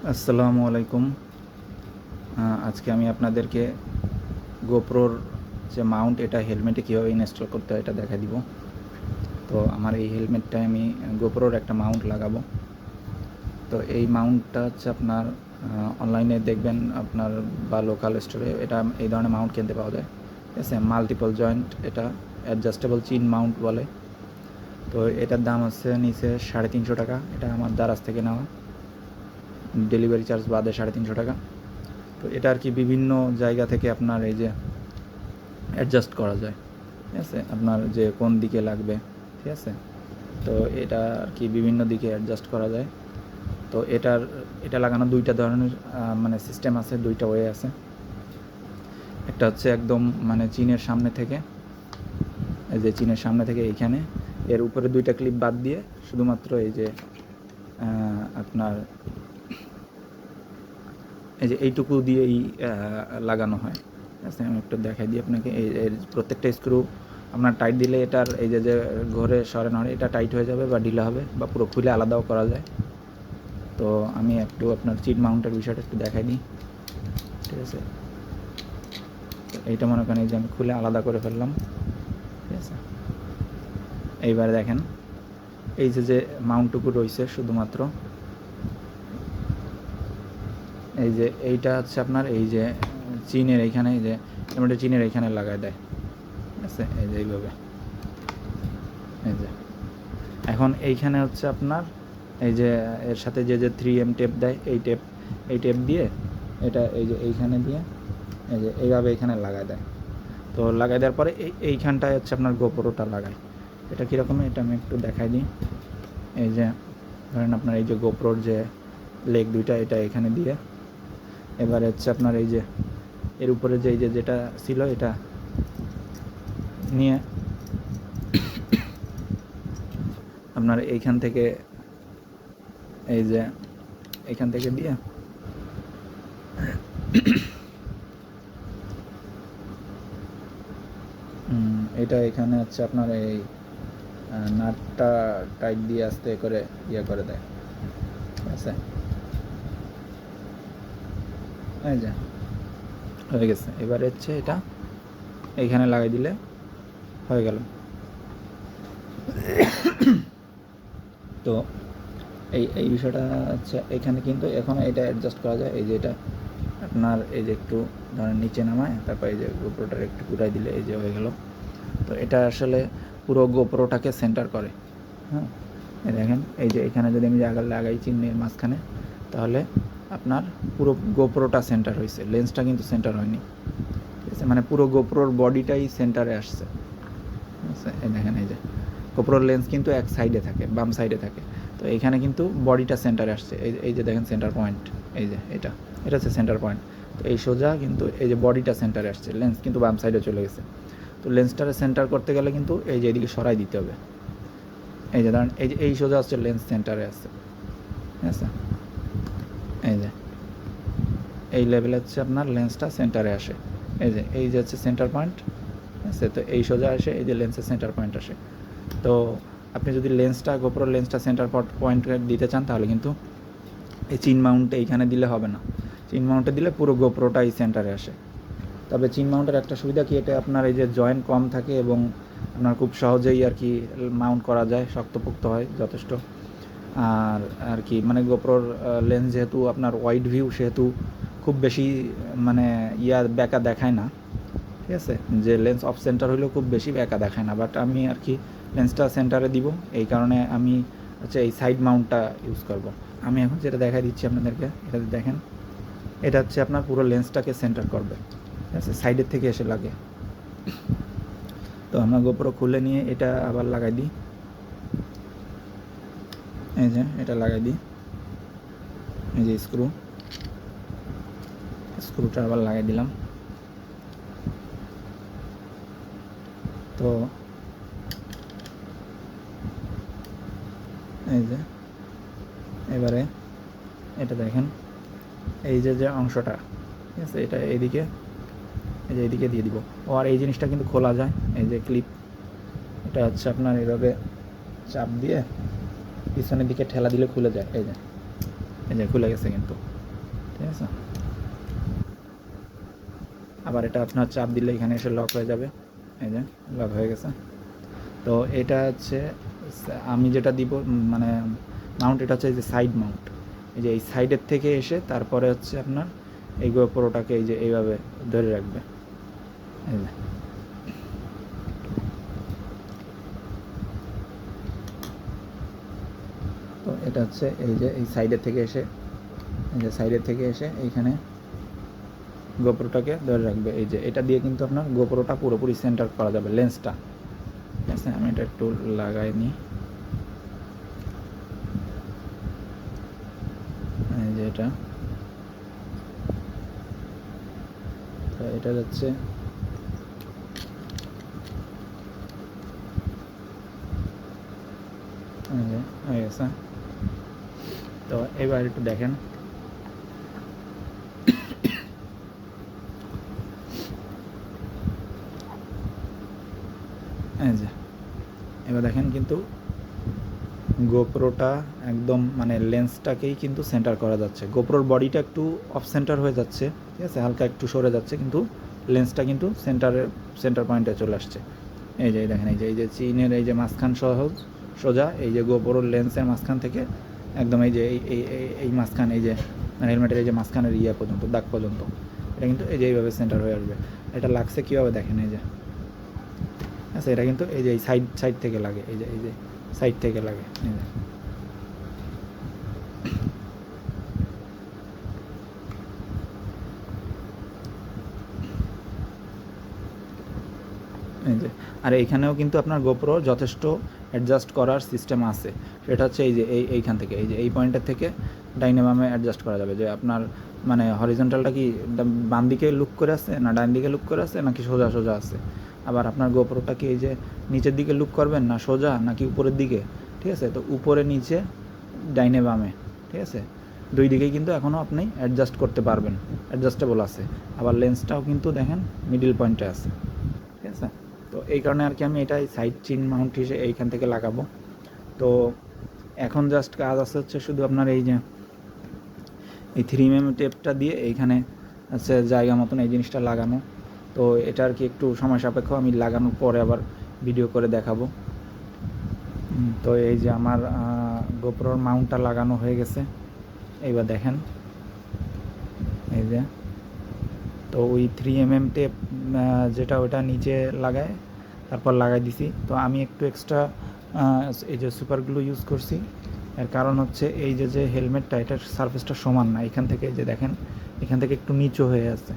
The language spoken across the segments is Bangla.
আসসালামু আলাইকুম। আজকে আমি আপনাদেরকে গোপ্রোর যে মাউন্ট, এটা হেলমেটে কীভাবে ইনস্টল করতে হয় এটা দেখা দিব। তো আমার এই হেলমেটটায় আমি গোপ্রোর একটা মাউন্ট লাগাবো। তো এই মাউন্টটা হচ্ছে আপনার অনলাইনে দেখবেন আপনার বা লোকাল স্টোরে এটা এই ধরনের মাউন্ট কিনতে পাওয়া যায়। ঠিক আছে, মাল্টিপল জয়েন্ট, এটা অ্যাডজাস্টেবল চিন মাউন্ট বলে। তো এটার দাম হচ্ছে নিচে 350 টাকা। এটা আমার দারাজ থেকে নেওয়া, ডেলিভারি চার্জ বাদে 350 টাকা। তো এটা আর কি বিভিন্ন জায়গা থেকে আপনার এই যে অ্যাডজাস্ট করা যায়। ঠিক আছে, আপনার যে কোন দিকে লাগবে, ঠিক আছে। তো এটা আর কি বিভিন্ন দিকে অ্যাডজাস্ট করা যায়। তো এটা লাগানো দুইটা ধরনের মানে সিস্টেম আছে, দুইটা ওয়ে আছে। একটা হচ্ছে একদম মানে চিনের সামনে থেকে, এই যে চিনের সামনে থেকে এইখানে এর উপরে দুইটা ক্লিপ বাদ দিয়ে শুধুমাত্র এই যে আপনার এই যে এইটুকু দিয়েই লাগানো হয়। ঠিক আছে, আমি একটু দেখাই দিই আপনাকে। এই প্রত্যেকটা স্ক্রু আপনার টাইট দিলে এটার এই যে ঘরে সরে নড়ে এটা টাইট হয়ে যাবে বা ঢিলা হবে বা পুরো খুলে আলাদাও করা যায়। তো আমি একটু আপনার চিট মাউন্টের বিষয়টা একটু দেখাই দিই। ঠিক আছে, এইটা মনে করেন এই যে আমি খুলে আলাদা করে ফেললাম। ঠিক আছে, এইবার দেখেন এই যে মাউন্টটুকু রয়েছে শুধুমাত্র এই যে এইটা হচ্ছে আপনার এই যে চিনের এইখানে, এই যে এমন চিনের এইখানে লাগায় দেয়। ঠিক আছে, এই যে এইভাবে, এই যে এখন এইখানে হচ্ছে আপনার এই যে এর সাথে যে 3M টেপ দেয়, এই টেপ দিয়ে এটা এই যে এইখানে দিয়ে এই যে এইভাবে এইখানে লাগায় দেয়। তো লাগাই দেওয়ার পরে এইখানটায় হচ্ছে আপনার গোপ্রোটা লাগায়। এটা কীরকম এটা আমি একটু দেখাই দিই। এই যে ধরেন আপনার এই যে গোপ্রোর যে লেগ দুইটা, এটা এখানে দিয়ে এবারে হচ্ছে আপনার এই যে এর উপরে যে এই যে যেটা ছিল এটা নিয়ে আপনার এইখান থেকে এই যে এইখান থেকে দিয়ে এটা এখানে হচ্ছে আপনার এই নাটটা টাইট দিয়ে আস্তে করে ইয়ে করে দেয়। ঠিক আছে, এই যে হয়ে গেছে। এবারে হচ্ছে এটা এইখানে লাগাই দিলে হয়ে গেল। তো এই বিষয়টা হচ্ছে এখানে কিন্তু এখন এটা অ্যাডজাস্ট করা যায়। এই যে এটা আপনার এই যে একটু ধরেন নিচে নামায় তারপর এই যে গোপ্রোটার একটু ঘুরাই দিলে এই যে হয়ে গেল। তো এটা আসলে পুরো গোপ্রোটাকে সেন্টার করে। হ্যাঁ, এই দেখেন এই যে এখানে যদি আমি লাগাই চিহ্নের মাঝখানে, তাহলে আপনার পুরো গোপ্রোটা সেন্টার হয়েছে, লেন্সটা কিন্তু সেন্টার হয়নি। ঠিক আছে, মানে পুরো গোপ্রোর বডিটাই সেন্টারে আসছে। ঠিক আছে, এই দেখেন এই যে গোপ্রোর লেন্স কিন্তু এক সাইডে থাকে, বাম সাইডে থাকে। তো এইখানে কিন্তু বডিটা সেন্টারে আসছে। এই যে দেখেন সেন্টার পয়েন্ট, এই যে এটা হচ্ছে সেন্টার পয়েন্ট। তো এই সোজা কিন্তু এই যে বডিটা সেন্টারে আসছে, লেন্স কিন্তু বাম সাইডে চলে গেছে। তো লেন্সটারে সেন্টার করতে গেলে কিন্তু এই যে এদিকে সরাই দিতে হবে। এই যে ধরেন এই যে এই সোজা হচ্ছে লেন্স সেন্টারে আসছে। ঠিক আছে, এই যে এই লেভেলে হচ্ছে আপনার লেন্সটা সেন্টারে আসে। এই যে হচ্ছে সেন্টার পয়েন্ট। ঠিক আছে, তো এই সোজা আসে, এই যে লেন্সের সেন্টার পয়েন্ট আসে। তো আপনি যদি গোপ্রোর লেন্সটা সেন্টার পয়েন্ট দিতে চান তাহলে কিন্তু এই চিন মাউন্টে এইখানে দিলে হবে না। চিন মাউন্টে দিলে পুরো গোপ্রোটাই সেন্টারে আসে। তবে চিন মাউন্টের একটা সুবিধা কি, এটা আপনার এই যে জয়েন্ট কম থাকে এবং আপনার খুব সহজেই আর কি মাউন্ট করা যায়, শক্তপোক্ত হয় যথেষ্ট। আর কি মানে গোপ্রোর লেন্স যেহেতু আপনার ওয়াইড ভিউ, সেহেতু খুব বেশি মানে ব্যাকা দেখায় না। ঠিক আছে, যে লেন্স অফ সেন্টার হলেও খুব বেশি ব্যাকা দেখায় না। বাট আমি আর কি লেন্সটা সেন্টারে দিব, এই কারণে আমি হচ্ছে এই সাইড মাউন্টটা ইউজ করব। আমি এখন যেটা দেখাই দিচ্ছি আপনাদেরকে, এটা দেখেন, এটা হচ্ছে আপনার পুরো লেন্সটাকে সেন্টার করবে। ঠিক আছে, সাইডের থেকে এসে লাগে। তো আমরা গোপ্রো খুলে নিয়ে এটা আবার লাগাই দিই। এই যে এটা লাগাই দিই, এই যে স্ক্রুটা আবার লাগাই দিলাম। তো এই যে এবারে এটা দেখেন, এই যে অংশটা, ঠিক আছে, এটা এইদিকে এই যে এইদিকে দিয়ে দিব। আর এই জিনিসটা কিন্তু খোলা যায়, এই যে ক্লিপ, এটা হচ্ছে আপনার এইভাবে চাপ দিয়ে পিছনের দিকে ঠেলা দিলে খুলে যায়। এই যে এই যে খুলে গেছে কিন্তু, ঠিক আছে। আবার এটা আপনার চাপ দিলে এখানে এসে লক হয়ে যাবে, এই যে লক হয়ে গেছে। তো এটা হচ্ছে আমি যেটা দিব মানে মাউন্ট, এটা হচ্ছে এই যে সাইড মাউন্ট, এই যে এই সাইডের থেকে এসে তারপরে হচ্ছে আপনার এই গোপ্রোটাকে এই যে এইভাবে ধরে রাখবে, এই যে। তো এটা হচ্ছে এই যে এই সাইডের থেকে এসে, এই যে সাইডের থেকে এসে এইখানে গোপ্রোটাকে ধরে রাখবে, এই যে এটা দিয়ে কিন্তু আপনার গোপ্রোটা পুরোপুরি সেন্টার করা যাবে, লেন্সটা, ঠিক আছে। আমি এটা একটু লাগাই নিই, এই যে এটা, তো এটা যাচ্ছে হয়ে গেছে। তো এবার একটু দেখেন, এই যে এবার দেখেন কিন্তু গোপ্রোটা একদম মানে লেন্সটাকেই কিন্তু সেন্টার করা যাচ্ছে, গোপ্রোর বডিটা একটু অফ সেন্টার হয়ে যাচ্ছে, ঠিক আছে, হালকা একটু সরে যাচ্ছে, কিন্তু লেন্সটা কিন্তু সেন্টার পয়েন্টে চলে আসছে। এই যে দেখেন, এই যে চিনের এই যে মাঝখান সোজা এই যে গোপ্রোর লেন্সের মাঝখান থেকে একদম এই যে এই মাঝখান, এই যে মানে হেলমেটের এই যে মাঝখানের পর্যন্ত, দাগ পর্যন্ত, এটা কিন্তু এই যে এইভাবে সেন্টার হয়ে আসবে। এটা লাগছে কীভাবে দেখেন, এই যে আচ্ছা, এটা কিন্তু এই যে এই সাইড থেকে লাগে, এই যে সাইড থেকে লাগে, এই যে। আর এইখানেও কিন্তু আপনার গোপ্রো যথেষ্ট অ্যাডজাস্ট করার সিস্টেম আছে, সেটা হচ্ছে এই যে এইখান থেকে এই যে এই পয়েন্টের থেকে ডাইনে বামে অ্যাডজাস্ট করা যাবে, যে আপনার মানে হরিজন্টালটা কি বাম দিকে লুক করে আছে না ডান দিকে লুক করে আছে নাকি সোজা সোজা আছে, আবার আপনার গোপ্রোটা কি এই যে নিচের দিকে লুক করবেন না সোজা নাকি উপরের দিকে, ঠিক আছে। তো উপরে নিচে ডাইনে বামে, ঠিক আছে, দুই দিকেই কিন্তু এখনও আপনি অ্যাডজাস্ট করতে পারবেন, অ্যাডজাস্টেবল আছে। আবার লেন্সটাও কিন্তু দেখেন মিডিল পয়েন্টে আছে, ঠিক আছে। তো এই কারণে আর কি আমি এটাই সাইড চিন মাউন্ট হিসেবে এইখান থেকে লাগাবো। তো এখন জাস্ট কাজ আছে হচ্ছে শুধু আপনার এই যে এই 3mm টেপটা দিয়ে এইখানে আছে জায়গা মতন এই জিনিসটা লাগানো। তো এটা আর কি একটু সময় সাপেক্ষ, আমি লাগানোর পরে আবার ভিডিও করে দেখাবো। তো এই যে আমার গোপ্রোর মাউন্টটা লাগানো হয়ে গেছে, এইবার দেখেন এই যে। তো ওই 3mm টেপ যেটা ওটা নিচে লাগায় তারপর লাগাই দিছি। তো আমি একটু এক্সট্রা এই যে সুপার গ্লু ইউজ করছি, এর কারণ হচ্ছে এই যে হেলমেটটা এটার সারফেসটা সমান না, এখান থেকে যে দেখেন এখান থেকে একটু নিচু হয়ে আছে।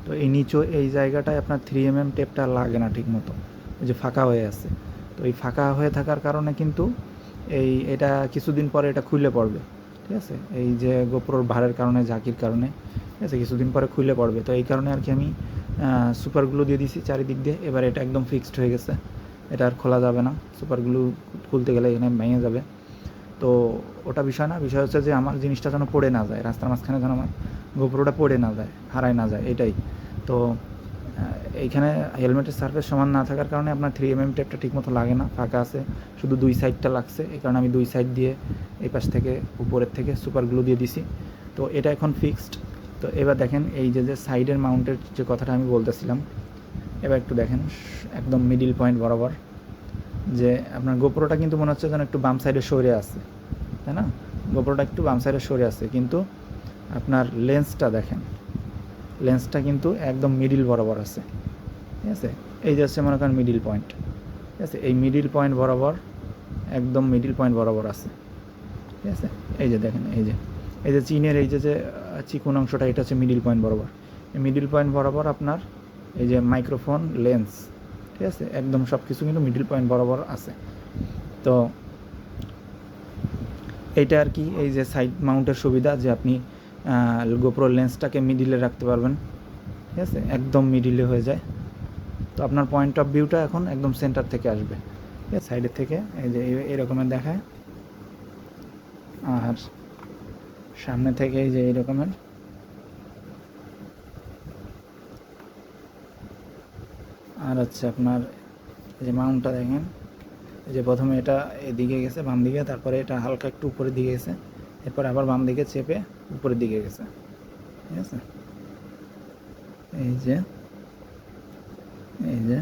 তো এই নিচু এই জায়গাটায় আপনার 3mm টেপটা লাগে না ঠিক মতো, ওই যে ফাঁকা হয়ে আছে। তো এই ফাঁকা হয়ে থাকার কারণে কিন্তু এটা কিছুদিন পরে এটা খুলে পড়বে, ঠিক আছে, এই যে গোপ্রোর ভারের কারণে, ঝাঁকির কারণে, ঠিক আছে, কিছুদিন পরে খুলে পড়বে। তো এই কারণে আর কি আমি সুপার গ্লু দিয়ে দিছি চারিদিক দিয়ে। এবার এটা একদম ফিক্সড হয়ে গেছে, এটা আর খোলা যাবে না, সুপার গ্লু খুলতে গেলে এখানে ভেঙে যাবে। তো ওটা বিষয় না, বিষয় হচ্ছে যে আমার জিনিসটা যেন পড়ে না যায়, রাস্তার মাঝখানে যেন আমার গোপ্রোটা পড়ে না যায়, হারায় না যায়, এটাই। তো এইখানে হেলমেটের সারফেস সমান না থাকার কারণে আপনার 3mm টেপটা ঠিকমতো লাগে না, ফাঁকা আছে, শুধু দুই সাইডটা লাগছে, এই কারণে আমি দুই সাইড দিয়ে এই পাশ থেকে উপরের থেকে সুপার গ্লু দিয়ে দিছি। তো এটা এখন ফিক্সড। তো এবার দেখেন এই যে সাইডের মাউন্টের যে কথাটা আমি বলতেছিলাম, এবার একটু দেখেন একদম মিডিল পয়েন্ট বরাবর, যে আপনার গোপ্রোটা কিন্তু মনে হচ্ছে যেন একটু বাম সাইডে সরে আছে, তাই না, গোপ্রোটা একটু বাম সাইডে সরে আছে, কিন্তু আপনার লেন্সটা দেখেন, লেন্সটা কিন্তু একদম মিডিল বরাবর আছে, ঠিক আছে। এই যে হচ্ছে মনে করেন মিডিল পয়েন্ট, ঠিক আছে, এই মিডিল পয়েন্ট বরাবর, একদম মিডিল পয়েন্ট বরাবর আছে, ঠিক আছে। এই যে দেখেন এই যে চিনের এই যে চিকন অংশটা, এটা হচ্ছে মিডিল পয়েন্ট বরাবর। এই মিডিল পয়েন্ট বরাবর আপনার এই যে মাইক্রোফোন, লেন্স, ঠিক আছে, একদম সব কিছু কিন্তু মিডিল পয়েন্ট বরাবর আছে। তো এইটা আর কি এই যে সাইড মাউন্টের সুবিধা, যে আপনি গোপ্রো লেন্সটাকে মিডিলে রাখতে পারবেন, ঠিক আছে, একদম মিডিলে হয়ে যায়। তো আপনার পয়েন্ট অফ ভিউটা এখন একদম সেন্টার থেকে আসবে, ঠিক আছে, সাইডের থেকে এই যে এরকমের দেখায়, আর সামনে থেকে এই যে এইরকমের। আর হচ্ছে আপনার এই যে মাউন্টটা দেখেন, এই যে প্রথমে এটা এদিকে গেছে বাম দিকে, তারপরে এটা হালকা একটু উপরের দিকে গেছে, এরপর আবার বাম দিকে চেপে উপরের দিকে গেছে, ঠিক আছে। এই যে এই যে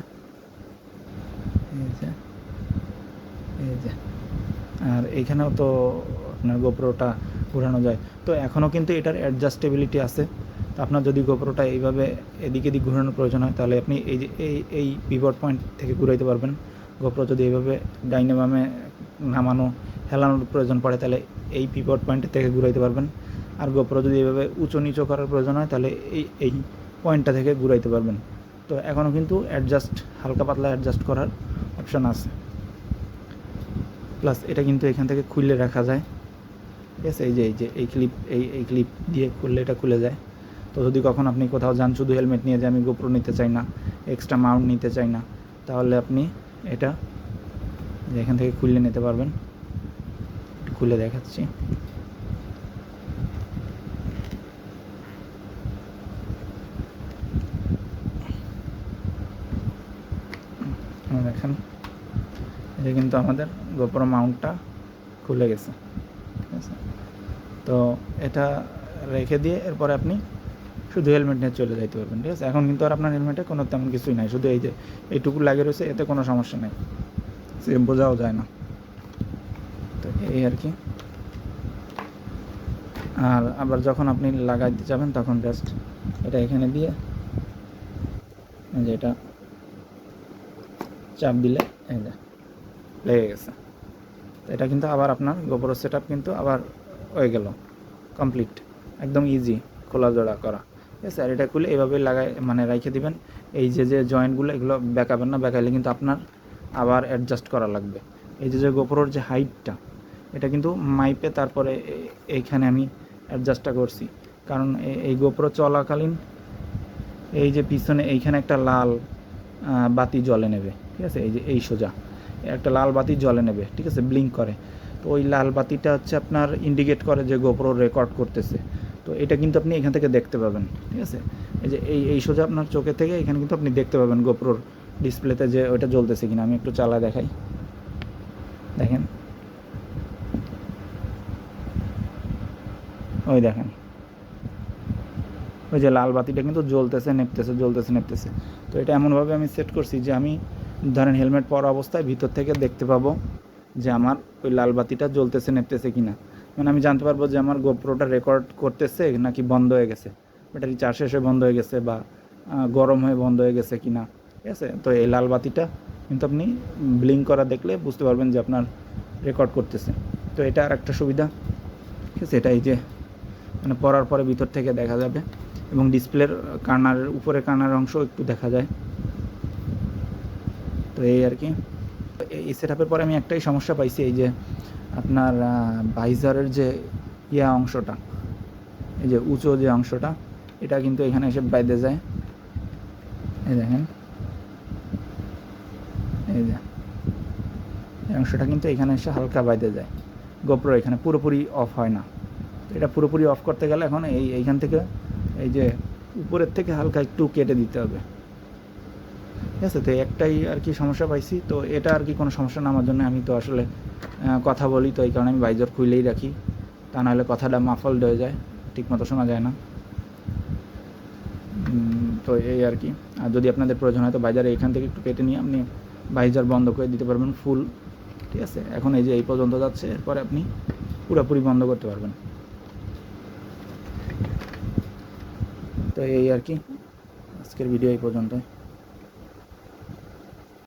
এই যে এই যে, আর এইখানেও তো আপনার গোপ্রোটা ঘোরানো যায়। তো এখনও কিন্তু এটার অ্যাডজাস্টেবিলিটি আছে। তো আপনার যদি গোপ্রোটা এইভাবে এদিক এদিক ঘোরানোর প্রয়োজন হয়, তাহলে আপনি এই যে এই পিভট পয়েন্ট থেকে ঘুরাইতে পারবেন। গোপ্রো যদি এইভাবে ডাইনে বামে নামানো হেলানোর প্রয়োজন পড়ে, তাহলে এই পিভট পয়েন্টের থেকে ঘুরাইতে পারবেন। আর গোপ্রো যদি এইভাবে উঁচু নিচু করার প্রয়োজন হয়, তাহলে এই পয়েন্টটা থেকে ঘুরাইতে পারবেন। তো এখনও কিন্তু হালকা পাতলা অ্যাডজাস্ট করার অপশান আছে। প্লাস এটা কিন্তু এখান থেকে খুলে রাখা যায়, ঠিক আছে। এই ক্লিপ দিয়ে খুললে এটা খুলে যায়। তো যদি কখন আপনি কোথাও যান শুধু হেলমেট নিয়ে, যে আমি গোপ্রো নিতে চাই না, এক্সট্রা মাউন্ট নিতে চাই না, তাহলে আপনি এটা এখান থেকে খুলে নিতে পারবেন। খুলে দেখাচ্ছি। দেখেন, এটা কিন্তু আমাদের গোপ্রো মাউন্টটা খুলে গেছে, ঠিক আছে। তো এটা রেখে দিয়ে এরপরে আপনি শুধু হেলমেট নিয়ে চলে যাইতে পারবেন, ঠিক আছে। এখন কিন্তু আর আপনার হেলমেটে কোনো তেমন কিছুই নাই, শুধু এই যে এইটুকু লাগিয়ে রয়েছে, এতে কোনো সমস্যা নেই, সেম বোঝাও যায় না। তো এই আর কি। আর আবার যখন আপনি লাগাইতে যাবেন, তখন জাস্ট এটা এখানে দিয়ে যে এটা চাপ দিলে এই যে লেগে গেছে। তো এটা কিন্তু আবার আপনার গোপ্রো সেটআপ কিন্তু আবার হয়ে গেল কমপ্লিট, একদম ইজি খোলা জোড়া করা, ঠিক আছে। আর এটা খুলে এভাবে রেখে দিবেন। এই যে জয়েন্টগুলো এগুলো বেঁকাবেন না, বেঁকাইলে কিন্তু আপনার আবার অ্যাডজাস্ট করা লাগবে। এই যে গোপ্রোর যে হাইটটা, এটা কিন্তু মাইপে তারপরে এইখানে আমি অ্যাডজাস্টটা করছি, কারণ এই গোপ্রো চলাকালীন এই যে পিছনে এইখানে একটা লাল বাতি জ্বলে নেবে, ঠিক আছে। এই যে এই সোজা একটা লাল বাতি জ্বলে নেবে, ঠিক আছে, ব্লিঙ্ক করে। তো ওই লাল বাতিটা হচ্ছে আপনার ইন্ডিকেট করে যে গোপ্রো রেকর্ড করতেছে। তো এটা কিন্তু আপনি এখান থেকে দেখতে পাবেন, ঠিক আছে। এই যে এই সোজা আপনার চোখে থেকে এখানে কিন্তু আপনি দেখতে পাবেন গোপ্রোর ডিসপ্লেতে যে ওইটা জ্বলতেছে কিনা। আমি একটু চালা দেখাই, দেখেন, ওই দেখেন, ওই যে লাল বাতিটা কিন্তু জ্বলতেছে নেপতেছে। তো এটা এমনভাবে আমি সেট করছি যে আমি ধরেন হেলমেট পরা অবস্থায় ভিতর থেকে দেখতে পাবো যে আমার ওই লাল বাতিটা জ্বলতেছে নেপতেছে কিনা। মানে আমি জানতে পারবো যে আমার গোপ্রোটা রেকর্ড করতেছে নাকি বন্ধ হয়ে গেছে, ব্যাটারি চার্জ শেষে বন্ধ হয়ে গেছে, বা গরম হয়ে বন্ধ হয়ে গেছে কিনা, ঠিক আছে। তো এই লাল বাতিটা কিন্তু আপনি ব্লিঙ্ক করা দেখলে বুঝতে পারবেন যে আপনার রেকর্ড করতেছে। তো এটা আর একটা সুবিধা, ঠিক আছে। এটা এই যে পরার পরে ভিতর থেকে দেখা যাবে, এবং ডিসপ্লের কার্নারের উপরে কার্নার অংশ একটু দেখা যায়। তো এই আর কি। এই সেটআপের পরে আমি একটাই সমস্যা পাইছি, এই যে আপনার ভাইজারের যে অংশটা, এই যে উঁচু যে অংশটা, এটা কিন্তু এখানে এসে বাইরে যায়। এই দেখেন, এই যে এই অংশটা কিন্তু এখানে এসে হালকা বাইরে যায়। গোপ্রো এখানে পুরোপুরি অফ হয় না। তো এটা পুরোপুরি অফ করতে গেলে এখন এইখান থেকে এই যে উপরের থেকে হালকা একটু কেটে দিতে হবে, ঠিক আছে। তো একটাই আর কি সমস্যা পাইছি। তো এটা আর কি কোনো সমস্যা না আমার জন্য, আমি তো আসলে কথা বলি, তো এই কারণে আমি ভাইজার খুলেই রাখি, তা নাহলে কথাটা মাফলড হয়ে যায়, ঠিকমতো শোনা যায় না। তো এই আর কি। আর যদি আপনাদের প্রয়োজন হয় তো ভাইজার এইখান থেকে একটু কেটে নিয়ে আপনি ভাইজার বন্ধ করে দিতে পারবেন ফুল, ঠিক আছে। এখন এই যে এই পর্যন্ত যাচ্ছে, এরপরে আপনি পুরোপুরি বন্ধ করতে পারবেন। তো এই আর কি, আজকের ভিডিও এই পর্যন্ত।